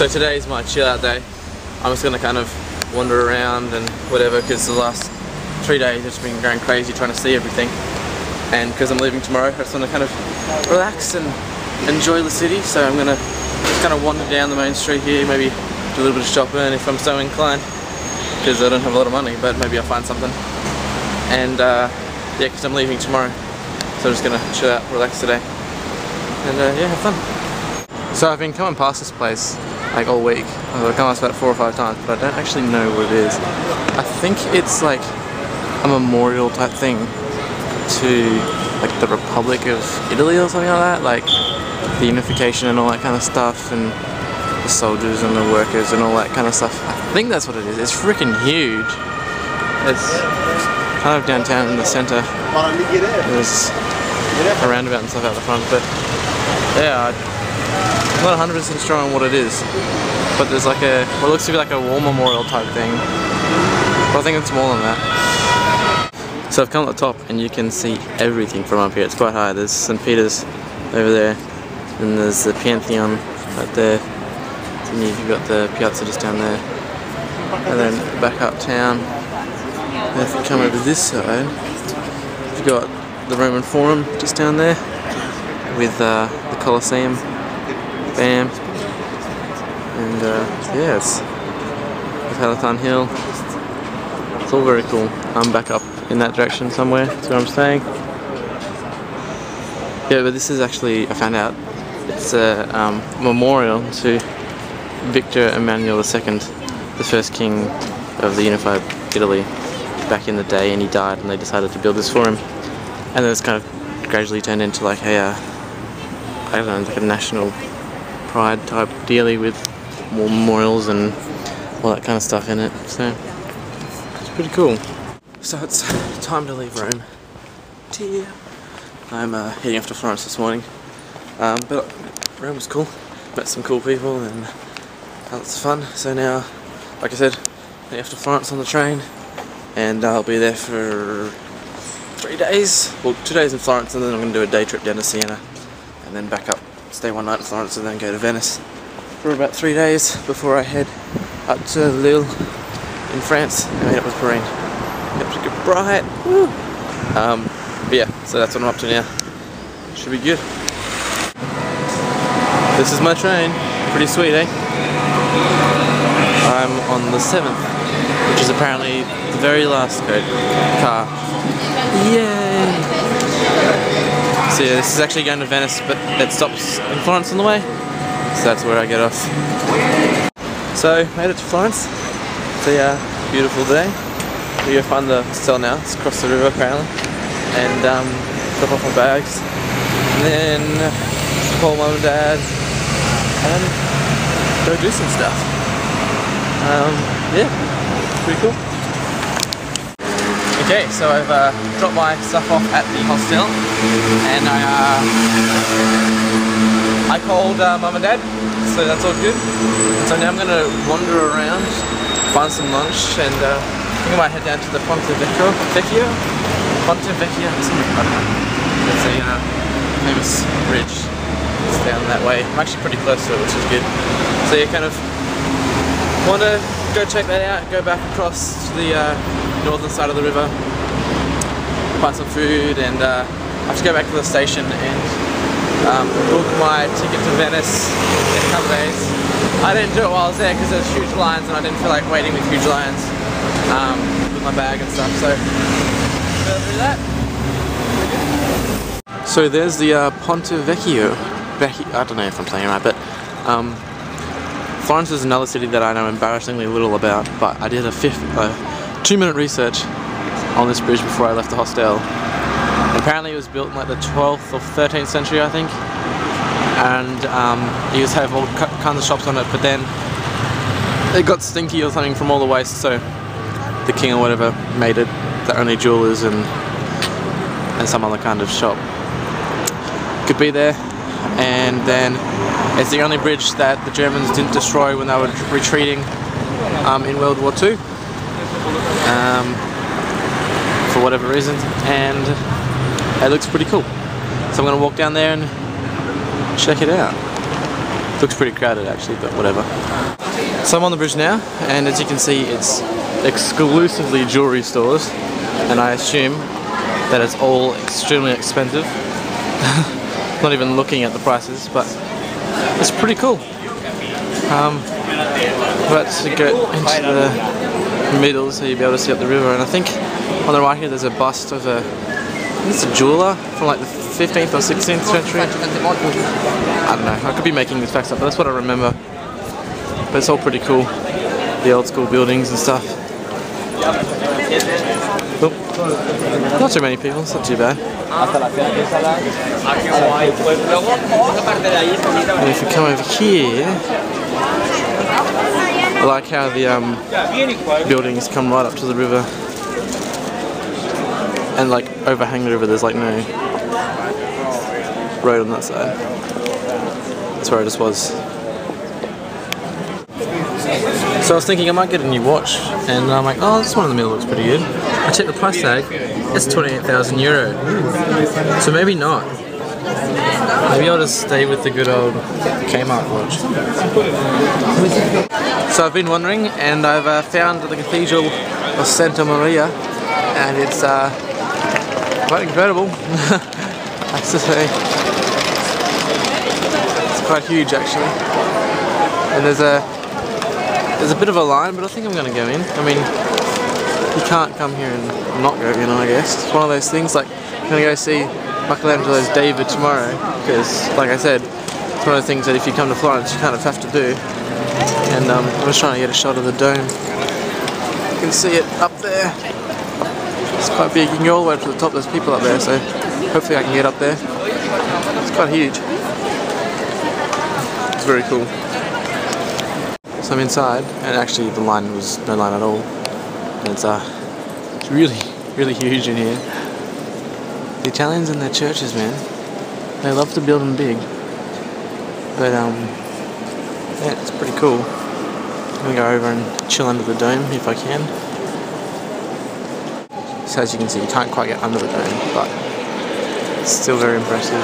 So today is my chill out day. I'm just going to kind of wander around and whatever, because the last 3 days I've just been going crazy trying to see everything. And because I'm leaving tomorrow, I just want to kind of relax and enjoy the city. So I'm going to just kind of wander down the main street here, maybe do a little bit of shopping if I'm so inclined, because I don't have a lot of money, but maybe I'll find something. And yeah, because I'm leaving tomorrow, so I'm just going to chill out, relax today, and yeah, have fun. So I've been coming past this place like all week. I've come past about 4 or 5 times, but I don't actually know what it is. I think it's like a memorial type thing to like the Republic of Italy or something like that, like the unification and all that kind of stuff, and the soldiers and the workers and all that kind of stuff. I think that's what it is. It's freaking huge. It's kind of downtown in the center. There's a roundabout and stuff out the front, but yeah, I'm not 100% sure on what it is. But there's like a, what looks to be like a war memorial type thing. But I think it's more than that. So I've come at the top and you can see everything from up here. It's quite high. There's St. Peter's over there, and there's the Pantheon right there. And you've got the Piazza just down there. And then back uptown. And if you come over this side, you've got the Roman Forum just down there with the Colosseum. Bam. And yeah, it's Peloton Hill. It's all very cool. I'm back up in that direction somewhere, that's where I'm staying. Yeah, but this is actually, I found out, it's a memorial to Victor Emmanuel II, the first king of the unified Italy back in the day, and he died and they decided to build this for him. And then it's kind of gradually turned into like a, I don't know, like a national pride type dealy with more memorials and all that kind of stuff in it. So it's pretty cool. So it's time to leave Rome. I'm heading off to Florence this morning. But Rome was cool. Met some cool people and that was fun. So now, like I said, heading off to Florence on the train, and I'll be there for 3 days. Well, 2 days in Florence, and then I'm going to do a day trip down to Siena, and then back up, stay 1 night in Florence, and then go to Venice for about 3 days before I head up to Lille in France and meet up with Perrine. It's a good bright. Woo. But yeah, so that's what I'm up to now. Should be good. This is my train. Pretty sweet, eh? I'm on the 7th, which is apparently the very last car. Yay! So yeah, this is actually going to Venice, but it stops in Florence on the way. So that's where I get off. So, made it to Florence. It's a beautiful day. We go find the hostel now. It's across the river apparently. And drop off my bags. And then call mum and dad and go do some stuff. Yeah, pretty cool. Okay, so I've dropped my stuff off at the hostel, and I called mum and dad, so that's all good. And so now I'm going to wander around, find some lunch, and I think I might head down to the Ponte Vecchio, something, I don't know. It's a famous bridge. It's down that way. I'm actually pretty close to it, which is good. So yeah, kind of want to go check that out, go back across to the northern side of the river, find some food, and I have to go back to the station and book my ticket to Venice in a couple days. I didn't do it while I was there because there's huge lines and I didn't feel like waiting with huge lines with my bag and stuff, so I'll do that. So there's the Ponte Vecchio. I don't know if I'm saying it right, but Florence is another city that I know embarrassingly little about, but I did a 2-minute research on this bridge before I left the hostel. Apparently it was built in like the 12th or 13th century, I think, and you used to have all kinds of shops on it, but then it got stinky or something from all the waste, so the king or whatever made it the only jewelers and some other kind of shop could be there. And then it's the only bridge that the Germans didn't destroy when they were retreating in World War II for whatever reason, and it looks pretty cool. So I'm going to walk down there and check it out. Looks pretty crowded actually, but whatever. So I'm on the bridge now, and as you can see, it's exclusively jewelry stores, and I assume that it's all extremely expensive. Not even looking at the prices, but it's pretty cool. About to go into the middle so you'll be able to see up the river, and I think on the right here there's a bust of it's a jeweler from like the 15th or 16th century. I don't know, I could be making these facts up, but that's what I remember. But it's all pretty cool, the old school buildings and stuff. Oh, not too many people, it's not too bad. And if you come over here, I like how the buildings come right up to the river and like overhang the river. There's like no road on that side. That's where I just was. So I was thinking I might get a new watch, and I'm like, oh, this one in the middle looks pretty good. I checked the price tag, it's 28,000 euro. So maybe not. Maybe I'll just stay with the good old Kmart watch. So I've been wandering, and I've found the Cathedral of Santa Maria, and it's quite incredible, I have to say. It's quite huge actually. And there's a bit of a line, but I think I'm going to go in. I mean, you can't come here and not go in, I guess. It's one of those things, like, I'm going to go see Michelangelo's David tomorrow, because, like I said, it's one of the things that if you come to Florence, you kind of have to do. And I'm just trying to get a shot of the dome. You can see it up there. It's quite big. You can go all the way up to the top. There's people up there, so hopefully I can get up there. It's quite huge. It's very cool. So I'm inside, and actually the line was no line at all. And it's really, really huge in here. The Italians and their churches, man, they love to build them big. But yeah, it's pretty cool. I'm gonna go over and chill under the dome if I can. So as you can see, you can't quite get under the dome, but it's still very impressive.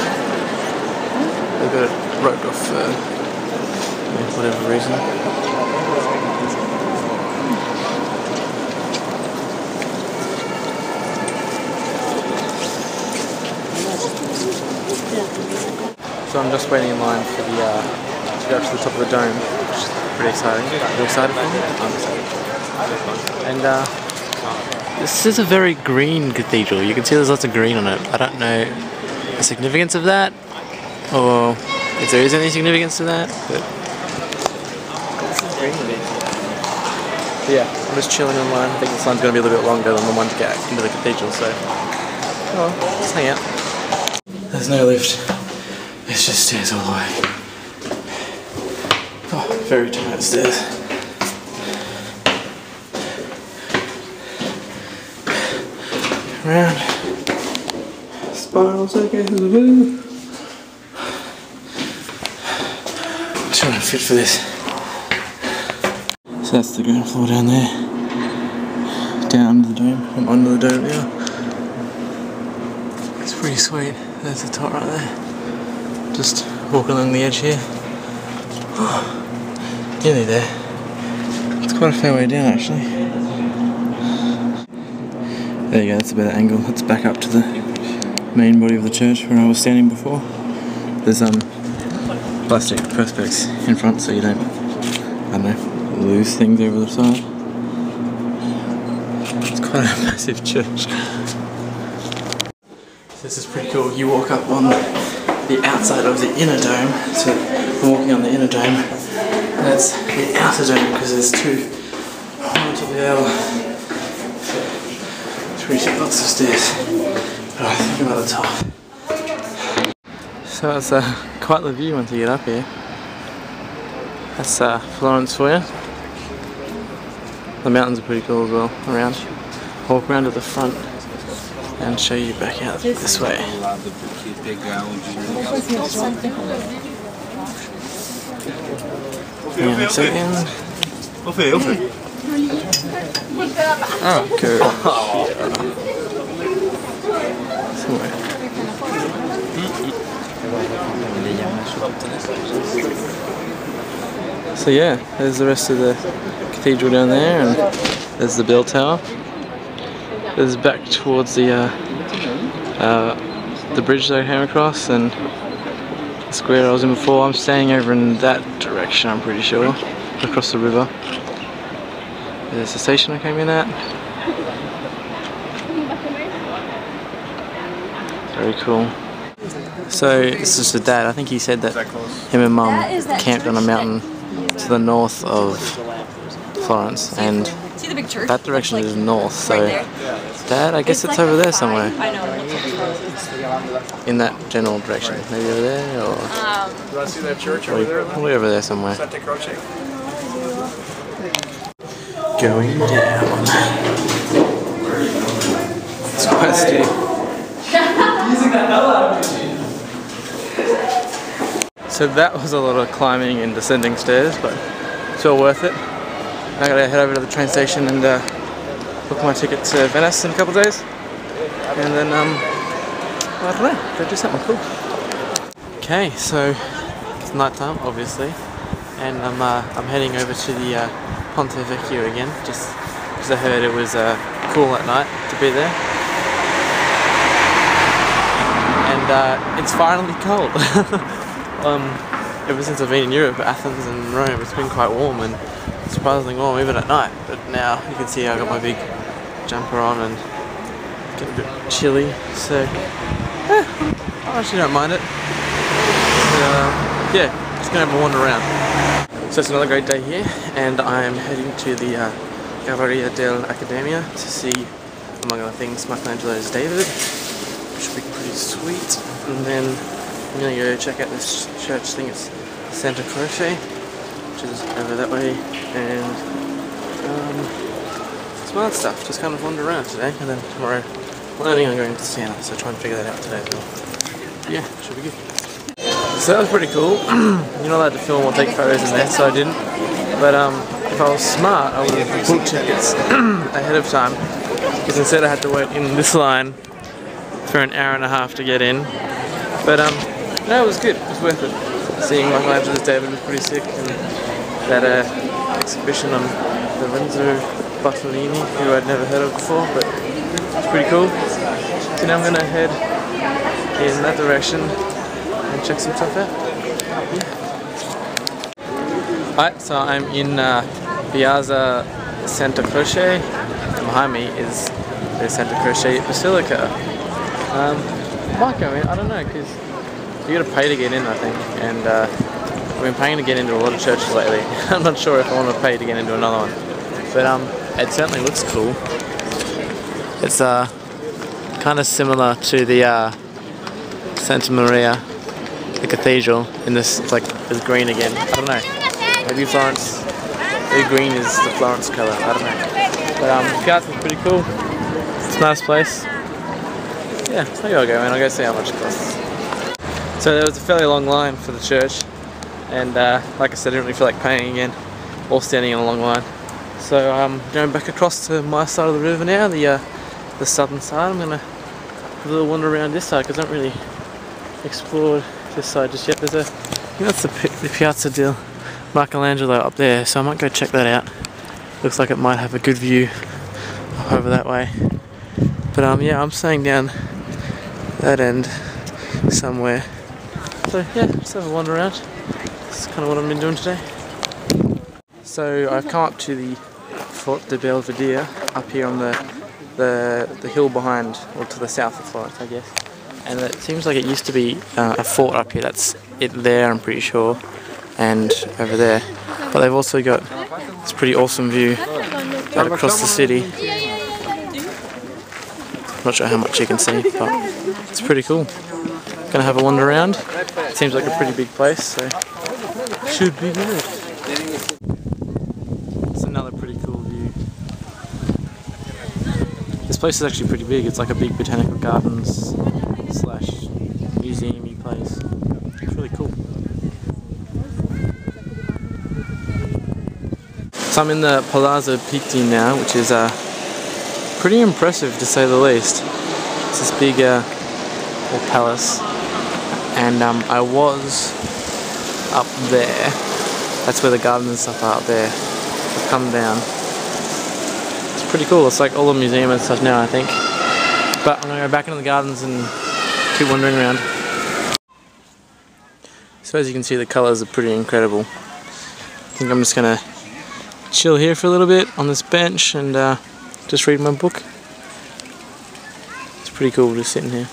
They've got it roped off for whatever reason. So I'm just waiting in line for the to go up to the top of the dome, which is pretty exciting. Are you excited for me? I'm excited. And this is a very green cathedral. You can see there's lots of green on it. I don't know the significance of that, or if there is any significance to that, but yeah, I'm just chilling in line. I think this line's going to be a little bit longer than the one to get into the cathedral, so let's hang out. There's no lift. It's just stairs all the way. Oh, very tight stairs. Around. Spiral staircase is a bit. I'm trying to fit for this. So that's the ground floor down there. Down under the dome. I'm under the dome now. It's pretty sweet. There's the top right there. Just walking along the edge here. Oh, nearly there. It's quite a fair way down actually. There you go, that's a better angle. Let's back up to the main body of the church where I was standing before. There's plastic perspex in front so you don't, I don't know, lose things over the side. It's quite a massive church. This is pretty cool. You walk up on the outside of the inner dome, so I'm walking on the inner dome, and that's the outer dome because there's two on top of the other. It's really lots of stairs, but I think I'm at the top. So it's quite the view once you get up here. That's Florence for you. The mountains are pretty cool as well around. Walk around to the front and show you back out this way. Hang on a second. Oh, cool. Somewhere. So yeah, there's the rest of the cathedral down there, and there's the bell tower. There's back towards the bridge that I came across, and the square I was in before. I'm staying over in that direction, I'm pretty sure, across the river. There's the station I came in at. Very cool. So this is the dad. I think he said that him and mum camped on a mountain to the north of Florence, and See the big church? that direction is north. So Dad, I guess it's over there somewhere. I know. In that general direction. Maybe over there, or... Do you want to see that church over there? Probably over there somewhere. Santa Croce. Going down. It's quite steep. So that was a lot of climbing and descending stairs, but it's all worth it. I gotta head over to the train station and book my ticket to Venice in a couple of days, and then I don't know, go do something cool. Okay, so it's night time, obviously, and I'm heading over to the Ponte Vecchio again, just because I heard it was cool at night to be there. And it's finally cold. Ever since I've been in Europe, Athens and Rome, it's been quite warm, and surprisingly warm even at night. But now you can see I got my big jumper on and it's getting a bit chilly, so I actually don't mind it. So, yeah, just gonna have a wander around. So it's another great day here, and I'm heading to the Galleria dell'Accademia to see, among other things, Michelangelo's David, which will be pretty sweet. And then I'm gonna go check out this church thing. It's Santa Croce, which is over that way, and some other stuff. Just kind of wander around today, and then tomorrow morning I'm going to Siena, so try and figure that out today as well. Yeah, should be good. So that was pretty cool. You're not allowed to film or take photos in there, so I didn't. But if I was smart, I would have booked tickets ahead of time, because instead I had to wait in this line for an hour and a half to get in. But no, it was good. It was worth it. Seeing Michelangelo's David was pretty sick, and that exhibition on Lorenzo Bartolini, who I'd never heard of before, but it's pretty cool. So now I'm gonna head in that direction and check some stuff out. Yeah. Alright, so I'm in Piazza Santa Croce. Behind me is the Santa Croce Basilica. Might go in, I don't know, because you gotta pay to get in, I think, and I've been paying to get into a lot of churches lately. I'm not sure if I want to pay to get into another one, but it certainly looks cool. It's kind of similar to the Santa Maria, the cathedral, in this, it's like, it's green again. I don't know, maybe Florence, maybe green is the Florence colour, I don't know. But the piazza is pretty cool. It's a nice place. Yeah, maybe I'll go in. I'll go see how much it costs. So there was a fairly long line for the church, and like I said, I didn't really feel like paying again or standing in a long line. So I'm going back across to my side of the river now, the southern side. I'm gonna have a little wander around this side because I haven't really explored this side just yet. There's I think that's the Piazza del Michelangelo up there, so I might go check that out. Looks like it might have a good view over that way. But yeah, I'm staying down that end somewhere. So yeah, just have a wander around. That's kind of what I've been doing today. So I've come up to the Fort de Belvedere up here on the hill behind, or to the south of Florence, I guess. And it seems like it used to be a fort up here. That's it there, I'm pretty sure, and over there. But they've also got this pretty awesome view right across the city. Not sure how much you can see, but it's pretty cool. Gonna have a wander around. It seems like a pretty big place, so should be good. It's another pretty cool view. This place is actually pretty big. It's like a big botanical gardens / museum-y place. It's really cool. So I'm in the Palazzo Pitti now, which is pretty impressive to say the least. It's this big palace, and I was up there That's where the gardens and stuff are up there. I've come down. It's pretty cool. It's like all the museum and stuff now, I think. But I'm gonna go back into the gardens and keep wandering around. So as you can see, the colours are pretty incredible. I think I'm just gonna chill here for a little bit on this bench and just read my book. It's pretty cool just sitting here.